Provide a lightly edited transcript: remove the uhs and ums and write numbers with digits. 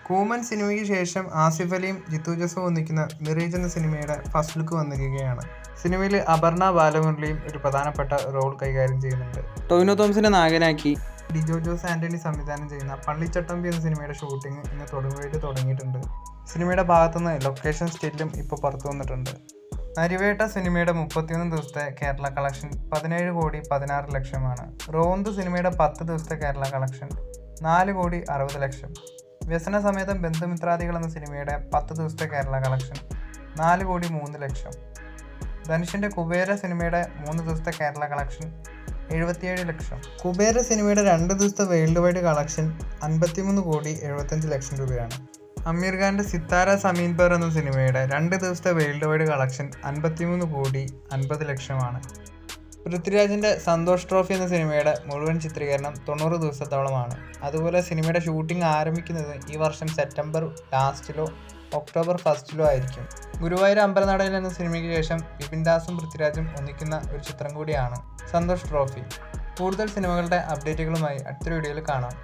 കൂമൻ സിനിമയ്ക്ക് ശേഷം ആസിഫ് അലിയും ജിത്തു ജോസഫും ഒന്നിക്കുന്ന മിറേജ് എന്ന സിനിമയുടെ ഫസ്റ്റ് ലുക്ക് വന്നിരിക്കുകയാണ്. സിനിമയിൽ അപർണ ബാലമുരളിയും ഒരു പ്രധാനപ്പെട്ട റോൾ കൈകാര്യം ചെയ്യുന്നുണ്ട്. ടൊവിനോ തോമസിനെ നായകനാക്കി ഡിജോ ജോസ് ആന്റണി സംവിധാനം ചെയ്യുന്ന പള്ളിച്ചട്ടമ്പി എന്ന സിനിമയുടെ ഷൂട്ടിംഗ് ഇന്ന് തൊടുപുഴയിൽ തുടങ്ങിയിട്ടുണ്ട്. സിനിമയുടെ ഭാഗത്തുനിന്ന് ലൊക്കേഷൻ സ്റ്റില്ലും ഇപ്പോൾ പുറത്തു വന്നിട്ടുണ്ട്. നരിവേട്ട സിനിമയുടെ 31 ദിവസത്തെ കേരള കളക്ഷൻ 17,16,00,000 റോന്ത് സിനിമയുടെ 10 ദിവസത്തെ കേരള കളക്ഷൻ 4,60,00,000. വ്യസന സമേതം ബന്ധുമിത്രാദികൾ എന്ന സിനിമയുടെ 10 ദിവസത്തെ കേരള കളക്ഷൻ 4,03,00,000. ധനുഷിന്റെ കുബേര സിനിമയുടെ 3 ദിവസത്തെ കേരള കളക്ഷൻ 77,00,000. കുബേര സിനിമയുടെ 2 ദിവസത്തെ വേൾഡ് വൈഡ് കളക്ഷൻ 53,75,00,000 രൂപയാണ്. അമീർ ഖാന്റെ സിത്താര സമീൻ പേർ എന്ന സിനിമയുടെ 2 ദിവസത്തെ വേൾഡ് വൈഡ് കളക്ഷൻ 53,50,00,000. പൃഥ്വിരാജിന്റെ സന്തോഷ് ട്രോഫി എന്ന സിനിമയുടെ മുഴുവൻ ചിത്രീകരണം 90 ദിവസത്തോളമാണ്. അതുപോലെ സിനിമയുടെ ഷൂട്ടിംഗ് ആരംഭിക്കുന്നത് ഈ വർഷം സെപ്റ്റംബർ ലാസ്റ്റിലോ ഒക്ടോബർ ഫസ്റ്റിലോ ആയിരിക്കും. ഗുരുവായൂർ അമ്പലനടയിൽ എന്ന സിനിമയ്ക്ക് ശേഷം വിപിൻ ദാസും പൃഥ്വിരാജും ഒന്നിക്കുന്ന ഒരു ചിത്രം കൂടിയാണ് സന്തോഷ് ട്രോഫി. കൂടുതൽ സിനിമകളുടെ അപ്ഡേറ്റുകളുമായി അടുത്തൊരു വീഡിയോയിൽ കാണാം.